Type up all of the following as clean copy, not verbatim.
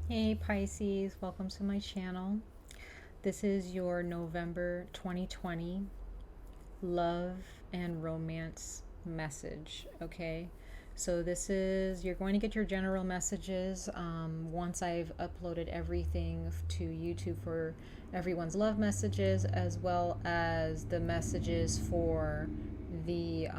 Hey Pisces, welcome to my channel. This is your November 2020 love and romance message, okay? So this is, you're going to get your general messages once I've uploaded everything to YouTube for everyone's love messages, as well as the messages for the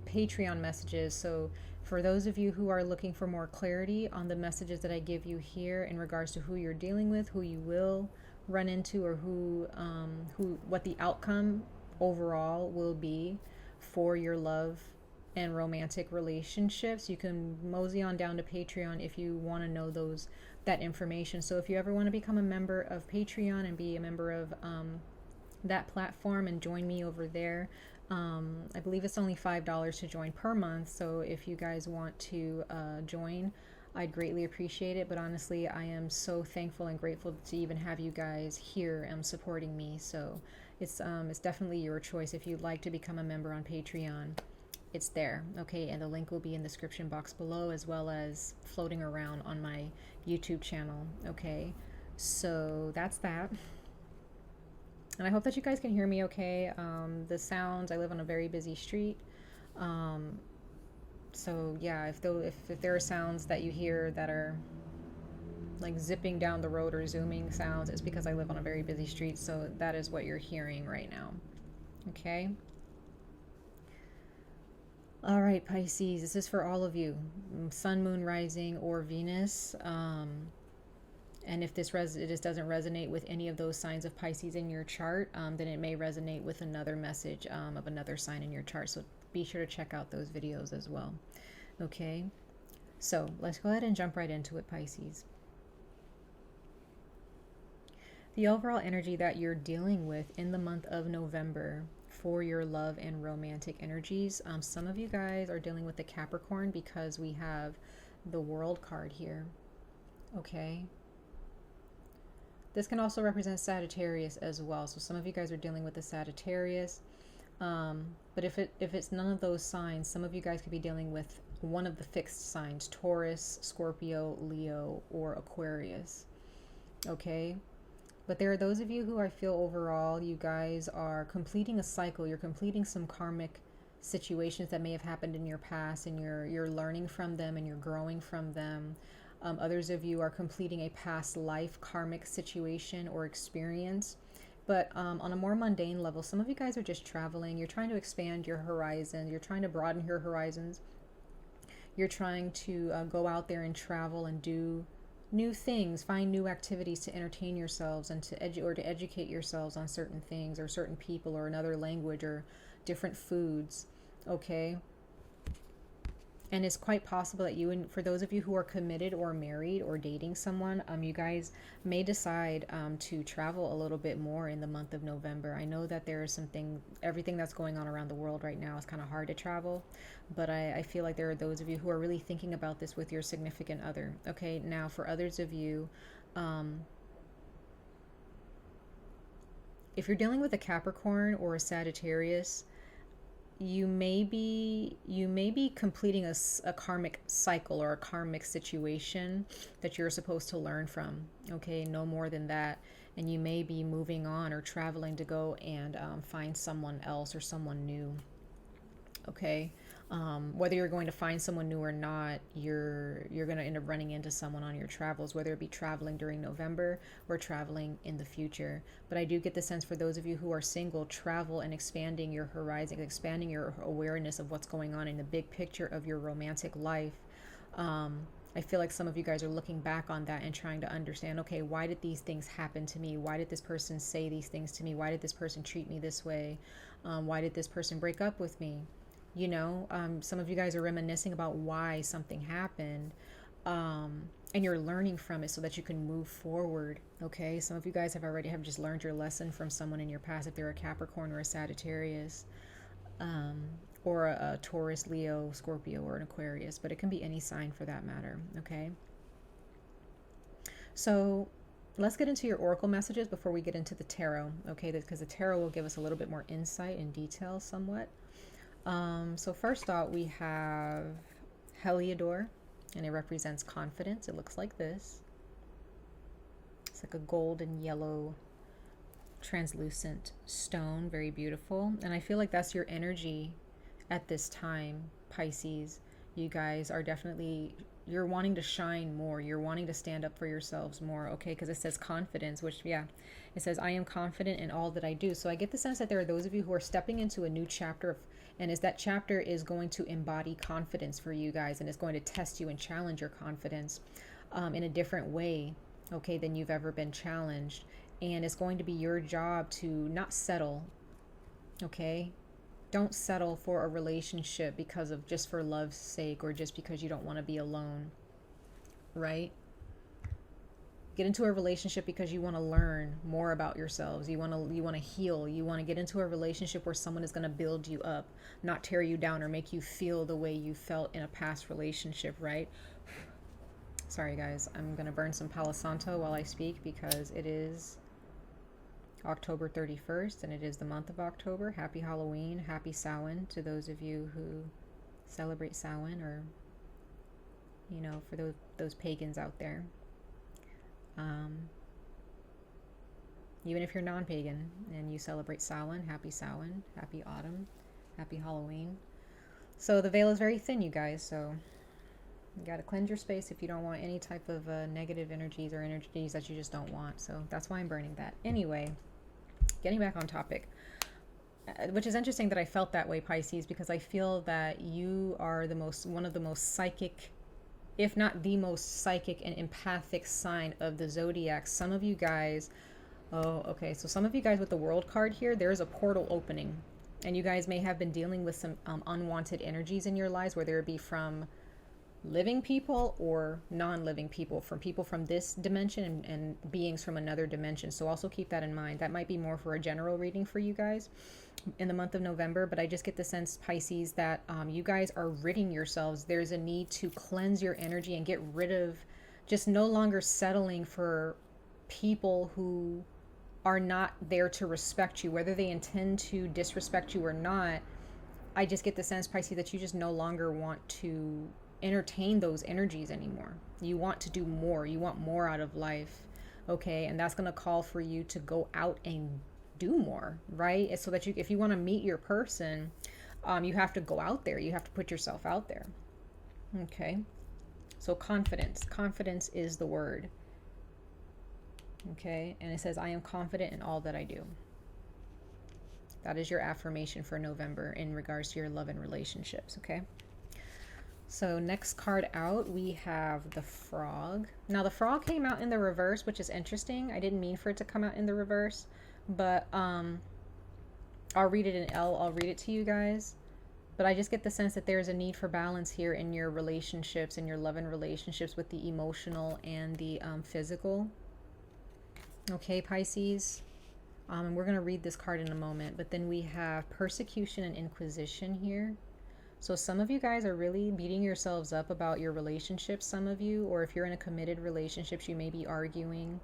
Patreon messages. So for those of you who are looking for more clarity on the messages that I give you here in regards to who you're dealing with, who you will run into, or what the outcome overall will be for your love and romantic relationships, you can mosey on down to Patreon if you want to know that information. So if you ever want to become a member of Patreon and be a member of that platform and join me over there, I believe it's only $5 to join per month. So if you guys want to join, I'd greatly appreciate it. But honestly, I am so thankful and grateful to even have you guys here supporting me. So it's definitely your choice. If you'd like to become a member on Patreon, it's there, okay? And the link will be in the description box below, as well as floating around on my YouTube channel, okay? So that's that. And I hope that you guys can hear me okay. The sounds, I live on a very busy street. So yeah, if there are sounds that you hear that are like zipping down the road or zooming sounds, it's because I live on a very busy street. So that is what you're hearing right now. Okay. All right, Pisces, this is for all of you, Sun, Moon, Rising, or Venus. And if this doesn't resonate with any of those signs of Pisces in your chart, then it may resonate with another message of another sign in your chart. So be sure to check out those videos as well. Okay, so let's go ahead and jump right into it, Pisces. The overall energy that you're dealing with in the month of November for your love and romantic energies. Some of you guys are dealing with the Capricorn because we have the World card here. Okay. This can also represent Sagittarius as well. So some of you guys are dealing with the Sagittarius. But if it's none of those signs, some of you guys could be dealing with one of the fixed signs: Taurus, Scorpio, Leo, or Aquarius. Okay. But there are those of you who I feel overall, you guys are completing a cycle. You're completing some karmic situations that may have happened in your past, and you're learning from them and you're growing from them. Others of you are completing a past life karmic situation or experience. But on a more mundane level, some of you guys are just traveling. You're trying to expand your horizon. You're trying to broaden your horizons. You're trying to go out there and travel and do new things, find new activities to entertain yourselves and to educate yourselves on certain things or certain people or another language or different foods. Okay. And it's quite possible that you, and for those of you who are committed or married or dating someone, you guys may decide to travel a little bit more in the month of November. I know that there is everything that's going on around the world right now is kind of hard to travel, but I feel like there are those of you who are really thinking about this with your significant other. Okay, now for others of you, if you're dealing with a Capricorn or a Sagittarius, you may be completing a karmic cycle or a karmic situation that you're supposed to learn from. Okay, no more than that. And you may be moving on or traveling to go and find someone else or someone new. Okay. Whether you're going to find someone new or not, you're going to end up running into someone on your travels, whether it be traveling during November or traveling in the future. But I do get the sense for those of you who are single, travel and expanding your horizon, expanding your awareness of what's going on in the big picture of your romantic life. I feel like some of you guys are looking back on that and trying to understand, okay, why did these things happen to me? Why did this person say these things to me? Why did this person treat me this way? Why did this person break up with me? Some of you guys are reminiscing about why something happened, and you're learning from it so that you can move forward. Okay, some of you guys have just learned your lesson from someone in your past, if they're a Capricorn or a Sagittarius, or a Taurus, Leo, Scorpio, or an Aquarius, but it can be any sign for that matter. Okay, so let's get into your oracle messages before we get into the tarot. Okay, because the tarot will give us a little bit more insight and detail somewhat. So first out, we have 𝍊🼼, and it represents confidence. It looks like this. It's like a gold and yellow translucent stone, very beautiful. And I feel like that's your energy at this time, Pisces. You guys are definitely, you're wanting to shine more. You're wanting to stand up for yourselves more, okay? Because it says confidence, which, yeah, it says, I am confident in all that I do. So I get the sense that there are those of you who are stepping into a new chapter of, and that chapter is going to embody confidence for you guys, and it's going to test you and challenge your confidence in a different way, okay, than you've ever been challenged. And it's going to be your job to not settle, okay? Don't settle for a relationship because of just for love's sake, or just because you don't want to be alone, right? Get into a relationship because you want to learn more about yourselves. You want to heal. You want to get into a relationship where someone is going to build you up, not tear you down or make you feel the way you felt in a past relationship, right? Sorry guys, I'm going to burn some Palo Santo while I speak because it is October 31st, and it is the month of October. Happy Halloween, happy Samhain to those of you who celebrate Samhain, or, you know, for those pagans out there. Even if you're non-pagan and you celebrate Samhain, happy autumn, happy Halloween. So the veil is very thin, you guys, so you got to cleanse your space if you don't want any type of negative energies or energies that you just don't want. So that's why I'm burning that. Anyway, getting back on topic, which is interesting that I felt that way, Pisces, because I feel that you are one of the most psychic, if not the most psychic and empathic sign of the zodiac. Some of you guys, so some of you guys with the World card here, there's a portal opening, and you guys may have been dealing with some unwanted energies in your lives, whether it be from living people or non-living people, from people from this dimension and beings from another dimension. So also keep that in mind. That might be more for a general reading for you guys in the month of November, but I just get the sense, Pisces, that you guys are ridding yourselves. There's a need to cleanse your energy and get rid of, just no longer settling for people who are not there to respect you, whether they intend to disrespect you or not. I just get the sense, Pisces, that you just no longer want to entertain those energies anymore. You want to do more. You want more out of life, okay? And that's going to call for you to go out and do more, right? It's so that you, if you want to meet your person, you have to go out there. You have to put yourself out there, okay? So confidence is the word, okay? And it says, I am confident in all that I do. That is your affirmation for November in regards to your love and relationships, okay? So next card out, we have the Frog. Now the Frog came out in the reverse, which is interesting. I didn't mean for it to come out in the reverse, but I'll read it in L. I'll read it to you guys. But I just get the sense that there's a need for balance here in your relationships, in your love and relationships, with the emotional and the physical. Okay, Pisces. And we're going to read this card in a moment. But then we have Persecution and Inquisition here. So some of you guys are really beating yourselves up about your relationships, some of you, or if you're in a committed relationship, you may be arguing.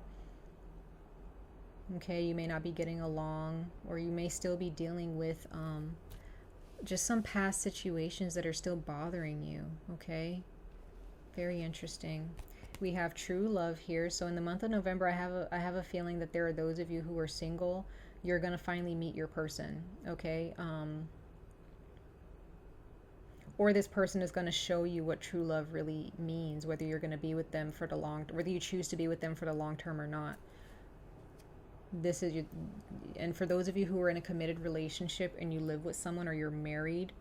Okay, you may not be getting along, or you may still be dealing with just some past situations that are still bothering you, okay? Very interesting. We have true love here. So in the month of November, I have a feeling that there are those of you who are single. You're going to finally meet your person, okay? Or this person is going to show you what true love really means, whether you're going to be with them for the whether you choose to be with them for the long term or not. This is and for those of you who are in a committed relationship and you live with someone, or you're married,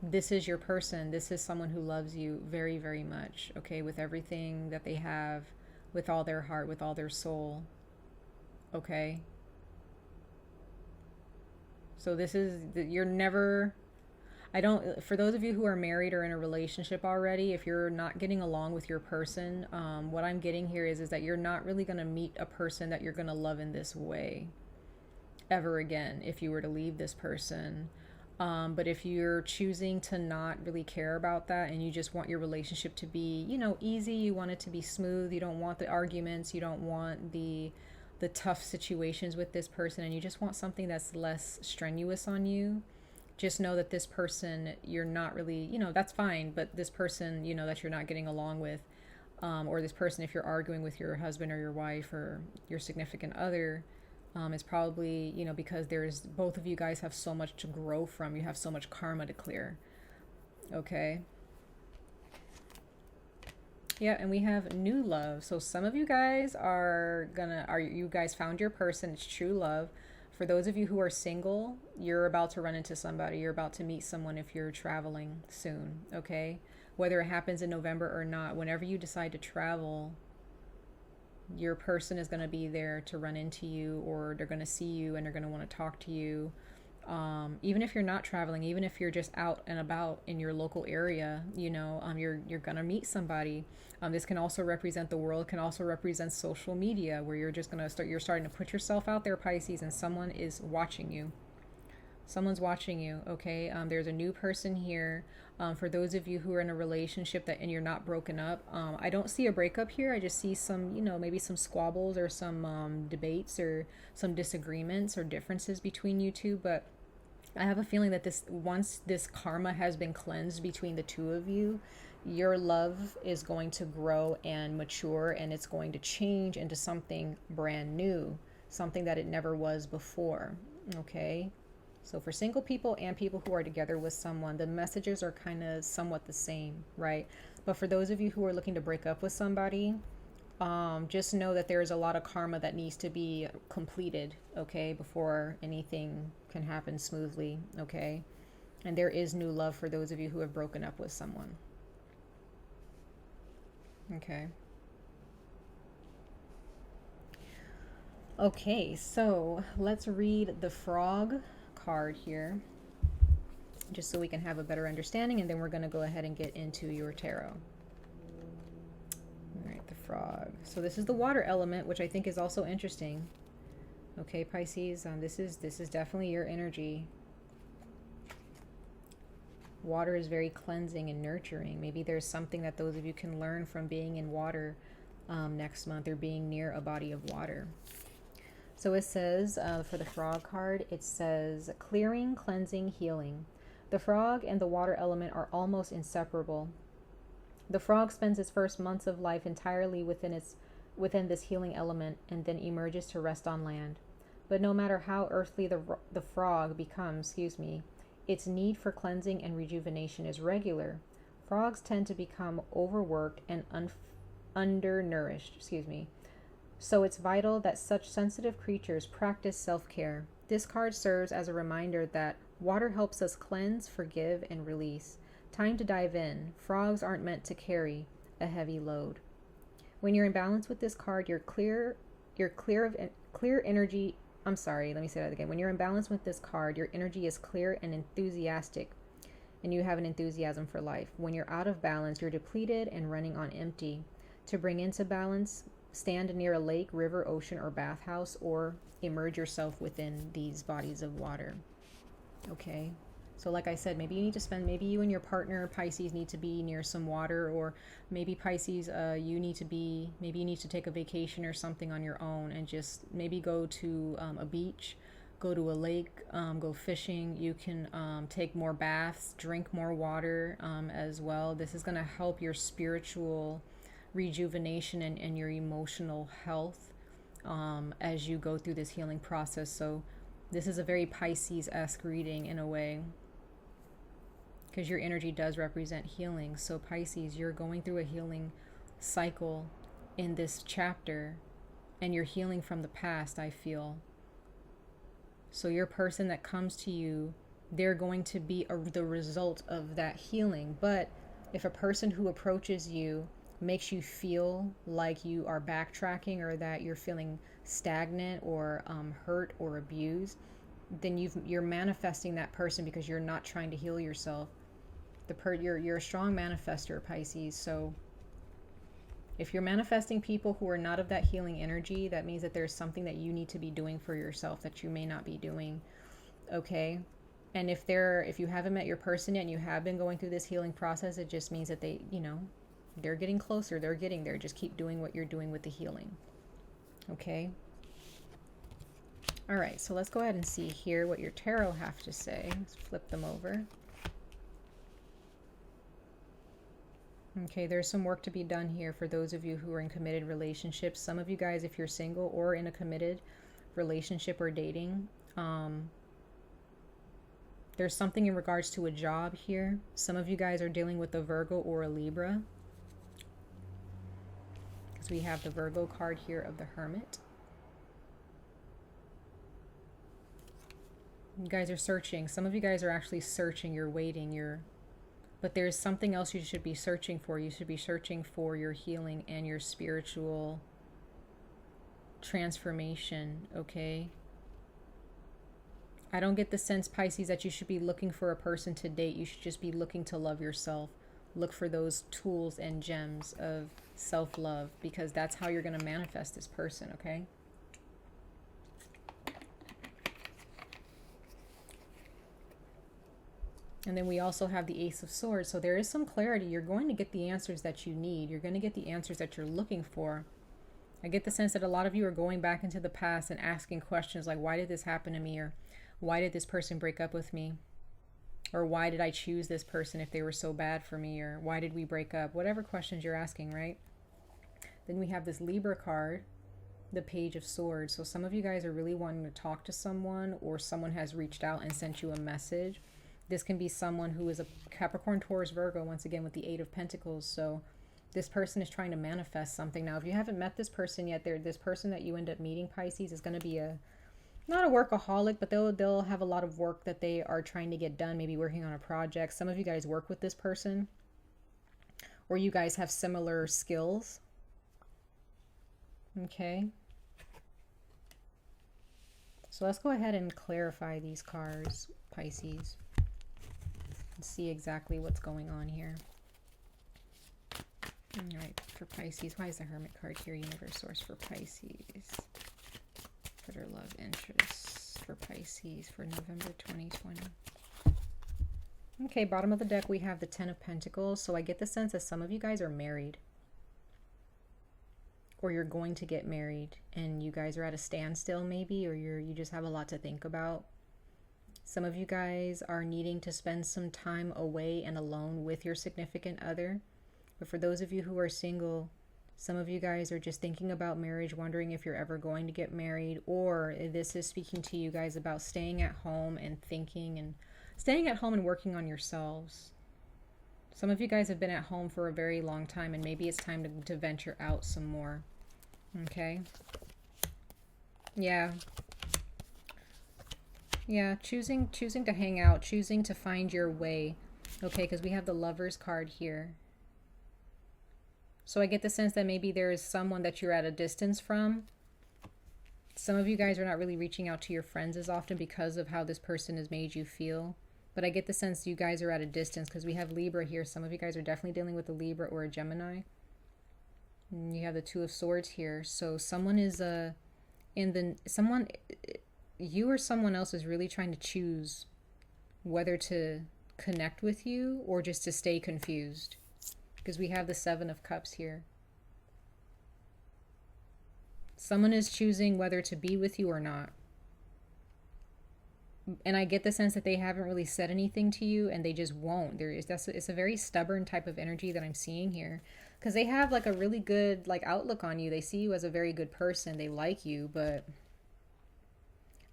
this is your person. This is someone who loves you very, very much, okay, with everything that they have, with all their heart, with all their soul, okay? So this is, you're never, for those of you who are married or in a relationship already, if you're not getting along with your person, what I'm getting here is that you're not really going to meet a person that you're going to love in this way ever again if you were to leave this person. But if you're choosing to not really care about that, and you just want your relationship to be, you know, easy, you want it to be smooth, you don't want the arguments, you don't want the tough situations with this person, and you just want something that's less strenuous on you, just know that this person, you're not really, you know, that's fine, but this person, you know, that you're not getting along with, or this person, if you're arguing with your husband or your wife or your significant other, is probably, you know, because there's, both of you guys have so much to grow from. You have so much karma to clear. Okay. Yeah, and we have new love. So some of you guys you guys found your person. It's true love. For those of you who are single, you're about to run into somebody. You're about to meet someone if you're traveling soon, okay? Whether it happens in November or not, whenever you decide to travel, your person is going to be there to run into you, or they're going to see you and they're going to want to talk to you. Even if you're not traveling, even if you're just out and about in your local area, you know, you're gonna meet somebody. This can also represent the world, can also represent social media, where you're just gonna you're starting to put yourself out there, Pisces, and someone is watching you. Someone's watching you, okay? There's a new person here. For those of you who are in a relationship and you're not broken up, I don't see a breakup here. I just see some, you know, maybe some squabbles or some debates or some disagreements or differences between you two, but I have a feeling that once this karma has been cleansed between the two of you, your love is going to grow and mature, and it's going to change into something brand new, something that it never was before. Okay? So for single people and people who are together with someone, the messages are kind of somewhat the same, right? But for those of you who are looking to break up with somebody, just know that there's a lot of karma that needs to be completed, okay, before anything can happen smoothly, okay? And there is new love for those of you who have broken up with someone. Okay. Okay, so let's read the frog card here, just so we can have a better understanding, and then we're going to go ahead and get into your tarot. All right, the frog. So this is the water element, which I think is also interesting. Okay, Pisces, this is definitely your energy. Water is very cleansing and nurturing. Maybe there's something that those of you can learn from being in water next month, or being near a body of water. So it says, for the frog card, it says, clearing, cleansing, healing. The frog and the water element are almost inseparable. The frog spends its first months of life entirely within this healing element, and then emerges to rest on land. But no matter how earthly the frog becomes, its need for cleansing and rejuvenation is regular. Frogs tend to become overworked and undernourished, So it's vital that such sensitive creatures practice self-care. This card serves as a reminder that water helps us cleanse, forgive, and release. Time to dive in. Frogs aren't meant to carry a heavy load. When you're in balance with this card, you're clear energy. I'm sorry, let me say that again. When you're in balance with this card, your energy is clear and enthusiastic, and you have an enthusiasm for life. When you're out of balance, you're depleted and running on empty. To bring into balance, stand near a lake, river, ocean, or bathhouse, or immerse yourself within these bodies of water. Okay? So like I said, maybe you and your partner, Pisces, need to be near some water, or maybe Pisces, you need to take a vacation or something on your own, and just maybe go to a beach, go to a lake, go fishing. You can take more baths, drink more water as well. This is going to help your spiritual rejuvenation and your emotional health as you go through this healing process. So this is a very Pisces-esque reading in a way, because your energy does represent healing. So Pisces, you're going through a healing cycle in this chapter, and you're healing from the past, I feel. So your person that comes to you, they're going to be the result of that healing. But if a person who approaches you makes you feel like you are backtracking, or that you're feeling stagnant or hurt or abused, then you're manifesting that person because you're not trying to heal yourself. You're a strong manifester, Pisces. So if you're manifesting people who are not of that healing energy, that means that there's something that you need to be doing for yourself that you may not be doing. Okay? And if you haven't met your person yet and you have been going through this healing process, it just means that they're getting closer. They're getting there. Just keep doing what you're doing with the healing. Okay? All right, so let's go ahead and see here what your tarot have to say. Let's flip them over. Okay, there's some work to be done here for those of you who are in committed relationships. Some of you guys, if you're single or in a committed relationship or dating, there's something in regards to a job here. Some of you guys are dealing with a Virgo or a Libra, because we have the Virgo card here of the Hermit. You guys are searching. Some of you guys are actually searching. You're waiting. But there's something else you should be searching for. You should be searching for your healing and your spiritual transformation, okay? I don't get the sense, Pisces, that you should be looking for a person to date. You should just be looking to love yourself. Look for those tools and gems of self-love, because that's how you're going to manifest this person, okay? And then we also have the Ace of Swords. So there is some clarity. You're going to get the answers that you need. You're going to get the answers that you're looking for. I get the sense that a lot of you are going back into the past and asking questions like, why did this happen to me? Or why did this person break up with me? Or why did I choose this person if they were so bad for me? Or why did we break up? Whatever questions you're asking, right? Then we have this Libra card, the Page of Swords. So some of you guys are really wanting to talk to someone, or someone has reached out and sent you a message. This can be someone who is a Capricorn, Taurus, Virgo, once again with the Eight of Pentacles. So this person is trying to manifest something. Now, if you haven't met this person yet, this person that you end up meeting, Pisces, is going to be not a workaholic, but they'll have a lot of work that they are trying to get done, maybe working on a project. Some of you guys work with this person, or you guys have similar skills. Okay. So let's go ahead and clarify these cards, Pisces. See exactly what's going on here. All right, for Pisces, why is the Hermit card here? Universe source for Pisces. For their love interests for Pisces for November 2020. Okay, bottom of the deck, we have the Ten of Pentacles. So I get the sense that some of you guys are married, or you're going to get married, and you guys are at a standstill maybe, or you just have a lot to think about. Some of you guys are needing to spend some time away and alone with your significant other. But for those of you who are single, some of you guys are just thinking about marriage, wondering if you're ever going to get married, or this is speaking to you guys about staying at home and thinking, and staying at home and working on yourselves. Some of you guys have been at home for a very long time, and maybe it's time to venture out some more. Okay? Yeah. Yeah, choosing to hang out, choosing to find your way. Okay, because we have the Lovers card here. So I get the sense that maybe there is someone that you're at a distance from. Some of you guys are not really reaching out to your friends as often because of how this person has made you feel. But I get the sense you guys are at a distance, because we have Libra here. Some of you guys are definitely dealing with a Libra or a Gemini. And you have the Two of Swords here. So someone is you or someone else is really trying to choose whether to connect with you or just to stay confused, because we have the Seven of Cups here. Someone is choosing whether to be with you or not. And I get the sense that they haven't really said anything to you, and they just won't. It's a very stubborn type of energy that I'm seeing here, because they have like a really good outlook on you. They see you as a very good person. They like you, but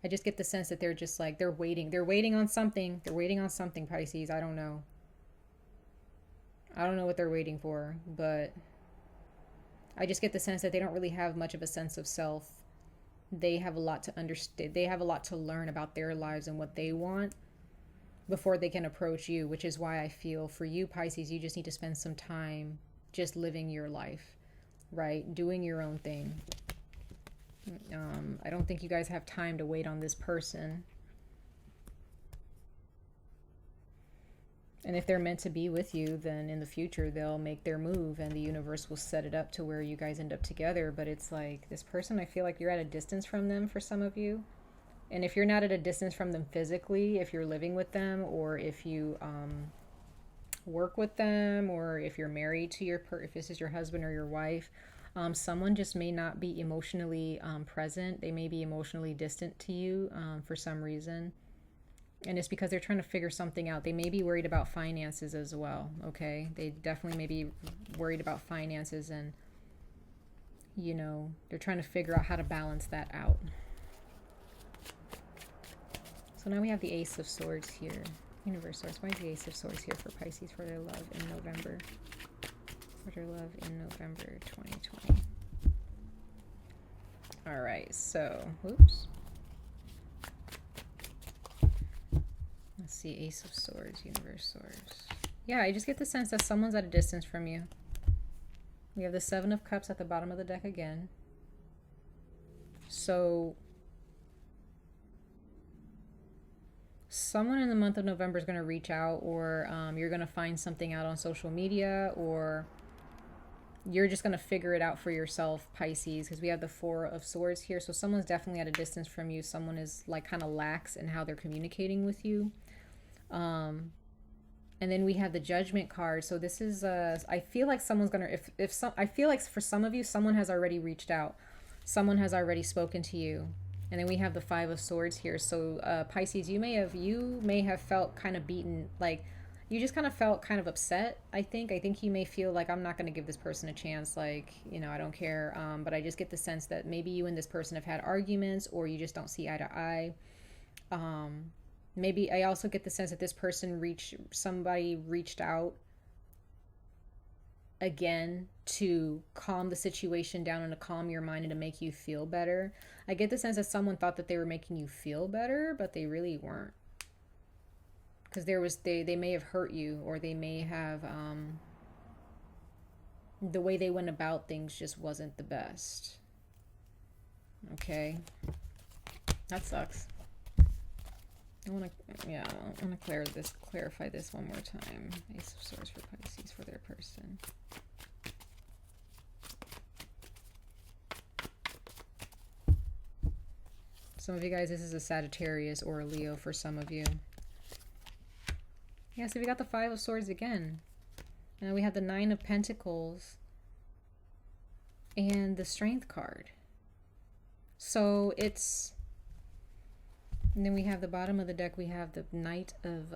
I just get the sense that they're just they're waiting. They're waiting on something. They're waiting on something, Pisces. I don't know. I don't know what they're waiting for, but I just get the sense that they don't really have much of a sense of self. They have a lot to understand. They have a lot to learn about their lives and what they want before they can approach you, which is why I feel for you, Pisces, you just need to spend some time just living your life, right? Doing your own thing. I don't think you guys have time to wait on this person. And if they're meant to be with you, then in the future they'll make their move and the universe will set it up to where you guys end up together. But it's like this person, I feel like you're at a distance from them for some of you. And if you're not at a distance from them physically, if you're living with them, or if you work with them, or if you're married to if this is your husband or your wife, someone just may not be emotionally present. They may be emotionally distant to you for some reason. And it's because they're trying to figure something out. They may be worried about finances as well, okay? They definitely may be worried about finances, and, you know, they're trying to figure out how to balance that out. So now we have the Ace of Swords here. Universe Source, why is the Ace of Swords here for Pisces for their love in November? For their love in November 2020. All right, so, whoops. Let's see, Ace of Swords, Universe Source. Yeah, I just get the sense that someone's at a distance from you. We have the Seven of Cups at the bottom of the deck again. So someone in the month of November is going to reach out, or you're going to find something out on social media, or you're just going to figure it out for yourself, Pisces, because we have the Four of Swords here. So someone's definitely at a distance from you. Someone is like kind of lax in how they're communicating with you. And then we have the Judgment card. So this is, I feel like someone's going to, I feel like for some of you, someone has already reached out. Someone has already spoken to you. And then we have the Five of Swords here. So Pisces, you may have felt kind of beaten, like you just kind of felt kind of upset. I think you may feel like, I'm not going to give this person a chance. Like, you know, I don't care. But I just get the sense that maybe you and this person have had arguments, or you just don't see eye to eye. Maybe I also get the sense that this person somebody reached out again to calm the situation down and to calm your mind and to make you feel better. I get the sense that someone thought that they were making you feel better, but they really weren't. Because they may have hurt you, or they may have, the way they went about things just wasn't the best. Okay. That sucks. I want to clarify this one more time. Ace of Swords for Pisces for their person. Some of you guys, this is a Sagittarius or a Leo for some of you. Yeah, so we got the Five of Swords again. And we have the Nine of Pentacles and the Strength card. So it's... And then we have the bottom of the deck, we have the Knight of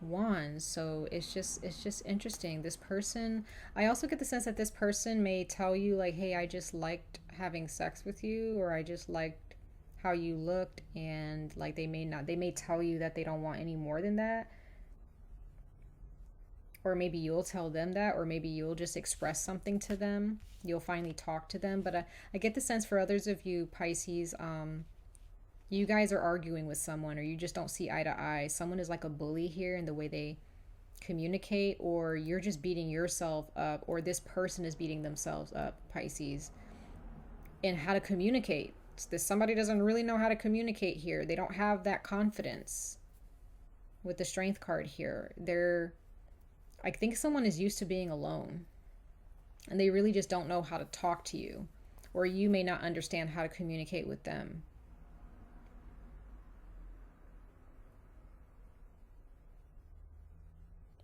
Wands. So it's just interesting. This person, I also get the sense that this person may tell you like, hey, I just liked having sex with you, or I just liked how you looked, and like they may tell you that they don't want any more than that. Or maybe you'll tell them that, or maybe you'll just express something to them. You'll finally talk to them. But I get the sense for others of you, Pisces, you guys are arguing with someone, or you just don't see eye to eye. Someone is like a bully here in the way they communicate, or you're just beating yourself up, or this person is beating themselves up, Pisces, in how to communicate. Somebody doesn't really know how to communicate here. They don't have that confidence with the Strength card here. I think someone is used to being alone, and they really just don't know how to talk to you, or you may not understand how to communicate with them.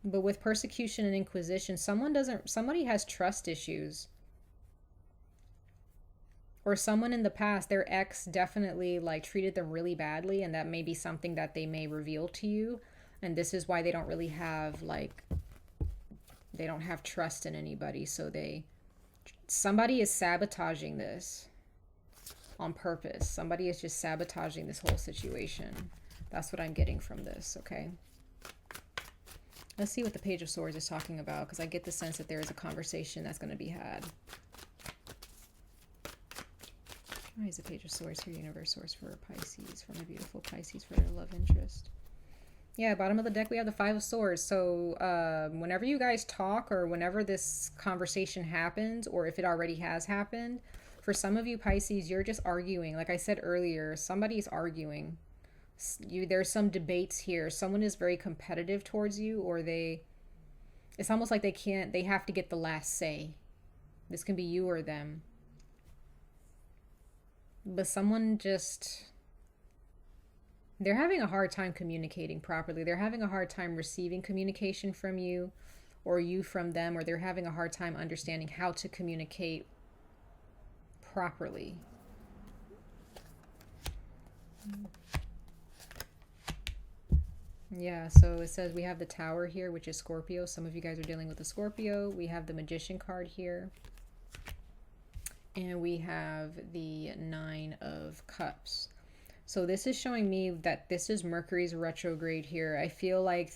But with persecution and inquisition, somebody has trust issues. Or someone in the past, their ex definitely like treated them really badly, and that may be something that they may reveal to you. And this is why they don't really have they don't have trust in anybody. So somebody is sabotaging this on purpose. Somebody is just sabotaging this whole situation. That's what I'm getting from this, okay? Let's see what the Page of Swords is talking about, because I get the sense that there is a conversation that's going to be had. Why is the Page of Swords here, Universe Source for Pisces, from the beautiful Pisces for their love interest? Yeah, bottom of the deck, we have the Five of Swords. So whenever you guys talk, or whenever this conversation happens, or if it already has happened, for some of you, Pisces, you're just arguing. Like I said earlier, somebody's arguing. There's some debates here. Someone is very competitive towards you, or it's almost like they have to get the last say. This can be you or them. But someone they're having a hard time communicating properly. They're having a hard time receiving communication from you, or you from them, or they're having a hard time understanding how to communicate properly. Yeah, so it says we have the Tower here, which is Scorpio. Some of you guys are dealing with a Scorpio. We have the Magician card here. And we have the Nine of Cups. So this is showing me that this is Mercury's retrograde here. I feel like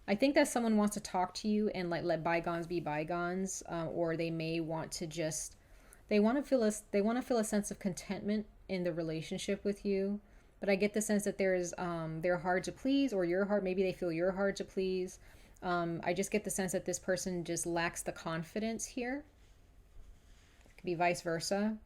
I think that someone wants to talk to you and like let bygones be bygones, or they may want to just, they want to feel a sense of contentment in the relationship with you. But I get the sense that they're hard to please, or you're hard. Maybe they feel you're hard to please. I just get the sense that this person just lacks the confidence here. It could be vice versa.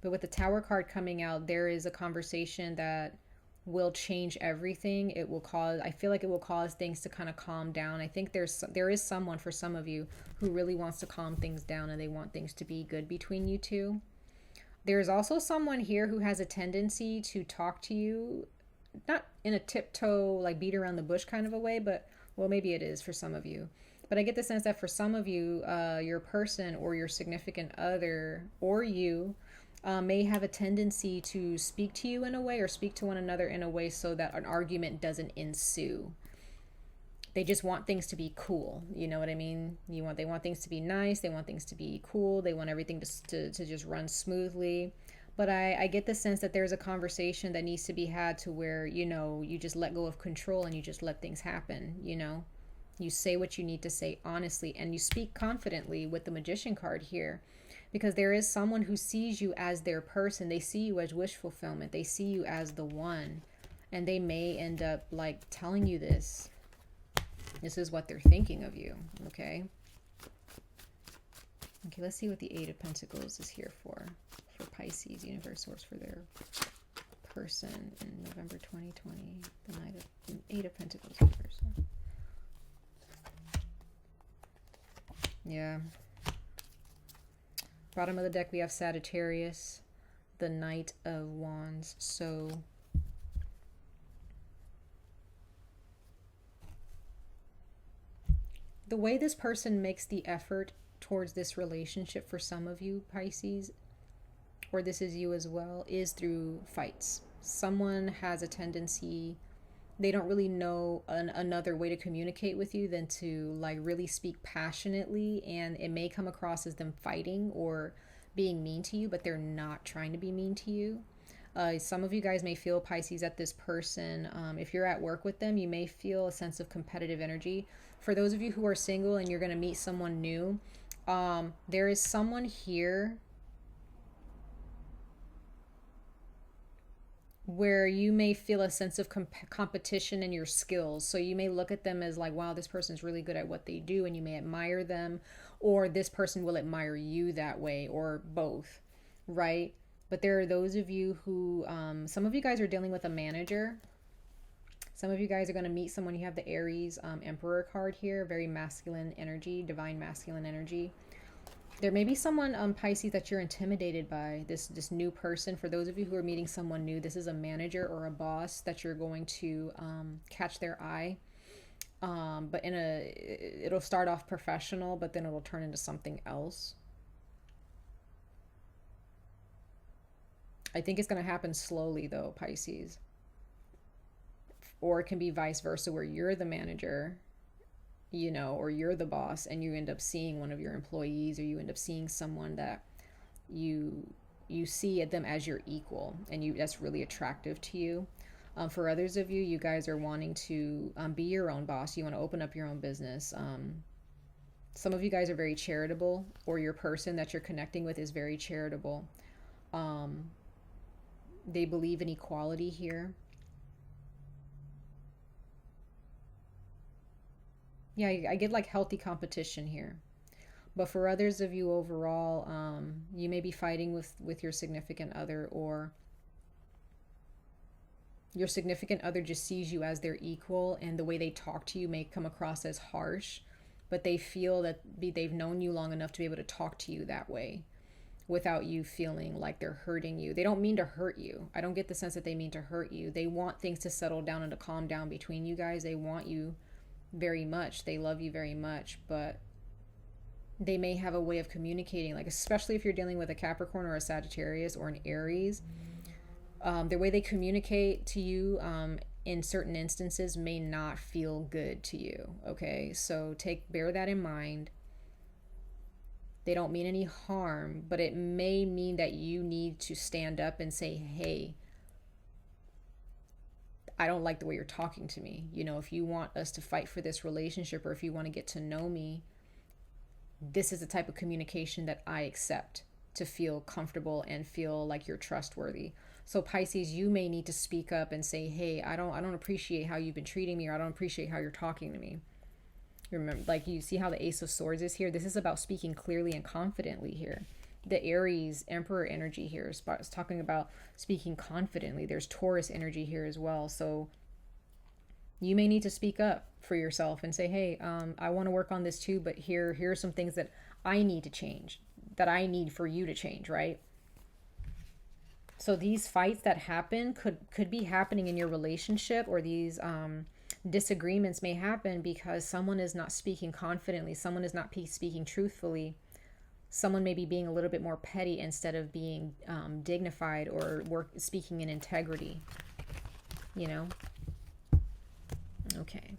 But with the Tower card coming out, there is a conversation that will change everything. It will cause, I feel like it will cause things to kind of calm down. I think there is someone for some of you who really wants to calm things down, and they want things to be good between you two. There's also someone here who has a tendency to talk to you, not in a tiptoe, like beat around the bush kind of a way, but, well, maybe it is for some of you. But I get the sense that for some of you, your person or your significant other or you may have a tendency to speak to you in a way, or speak to one another in a way, so that an argument doesn't ensue. They just want things to be cool. You know what I mean? They want things to be nice. They want things to be cool. They want everything to just run smoothly. But I get the sense that there's a conversation that needs to be had to where, you just let go of control and you just let things happen, You say what you need to say honestly, and you speak confidently with the Magician card here, because there is someone who sees you as their person. They see you as wish fulfillment. They see you as the one, and they may end up like telling you this. This is what they're thinking of you, okay? Okay, let's see what the Eight of Pentacles is here for Pisces, universe source for their person in November 2020. The Eight of Pentacles universal. Yeah. Bottom of the deck, we have Sagittarius, the Knight of Wands. So the way this person makes the effort towards this relationship for some of you, Pisces, or this is you as well, is through fights. Someone has a tendency, they don't really know another way to communicate with you than to like really speak passionately, and it may come across as them fighting or being mean to you, but they're not trying to be mean to you. Some of you guys may feel, Pisces, that this person, if you're at work with them, you may feel a sense of competitive energy. For those of you who are single and you're going to meet someone new, there is someone here where you may feel a sense of competition in your skills. So you may look at them as like, wow, this person's really good at what they do, and you may admire them, or this person will admire you that way, or both, right? But there are those of you who, some of you guys are dealing with a manager. Some of you guys are going to meet someone. You have the Aries Emperor card here, very masculine energy, divine masculine energy. There may be someone, Pisces, that you're intimidated by, this new person. For those of you who are meeting someone new, this is a manager or a boss that you're going to catch their eye. But it'll start off professional, but then it'll turn into something else. I think it's going to happen slowly, though, Pisces. Or it can be vice versa, where you're the manager, or you're the boss, and you end up seeing one of your employees, or you end up seeing someone that you see them as your equal, and that's really attractive to you. For others of you, you guys are wanting to be your own boss. You want to open up your own business. Some of you guys are very charitable, or your person that you're connecting with is very charitable. They believe in equality here. Yeah, I get like healthy competition here. But for others of you overall, you may be fighting with your significant other, or your significant other just sees you as their equal, and the way they talk to you may come across as harsh, but they feel that they've known you long enough to be able to talk to you that way without you feeling like they're hurting you. They don't mean to hurt you. I don't get the sense that they mean to hurt you. They want things to settle down and to calm down between you guys. They want you very much. They love you very much, but they may have a way of communicating, like especially if you're dealing with a Capricorn or a Sagittarius or an Aries. The way they communicate to you in certain instances may not feel good to you. Okay, so bear that in mind. They don't mean any harm, but it may mean that you need to stand up and say, hey, I don't like the way you're talking to me. You know, if you want us to fight for this relationship, or if you want to get to know me, this is the type of communication that I accept to feel comfortable and feel like you're trustworthy. So Pisces, you may need to speak up and say, hey, I don't appreciate how you've been treating me, or I don't appreciate how you're talking to me. Remember, like, you see how the Ace of Swords is here? This is about speaking clearly and confidently here. The Aries Emperor energy here is talking about speaking confidently. There's Taurus energy here as well. So you may need to speak up for yourself and say, hey, I want to work on this too, but here are some things that I need to change, that I need for you to change, right? So these fights that happen could be happening in your relationship, or these disagreements may happen because someone is not speaking confidently, someone is not speaking truthfully, someone may be being a little bit more petty instead of being dignified, or speaking in integrity, you know? Okay.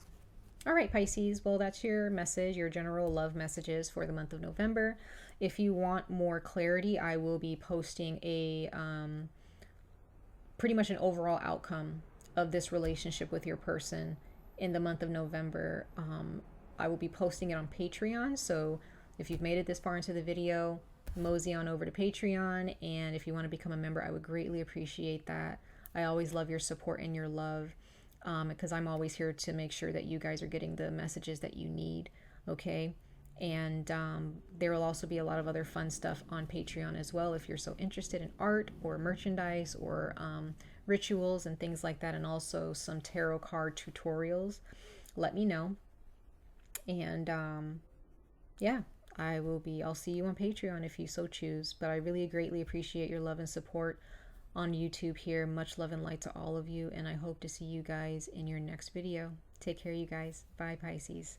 All right, Pisces. Well, that's your message, your general love messages for the month of November. If you want more clarity, I will be posting a pretty much an overall outcome of this relationship with your person in the month of November. I will be posting it on Patreon. So if you've made it this far into the video, mosey on over to Patreon. And if you want to become a member, I would greatly appreciate that. I always love your support and your love, because I'm always here to make sure that you guys are getting the messages that you need. Okay. And there will also be a lot of other fun stuff on Patreon as well if you're so interested in art or merchandise or rituals and things like that, and also some tarot card tutorials. Let me know. And yeah, I'll see you on Patreon if you so choose. But I really greatly appreciate your love and support on YouTube here. Much love and light to all of you, and I hope to see you guys in your next video. Take care, you guys. Bye, Pisces.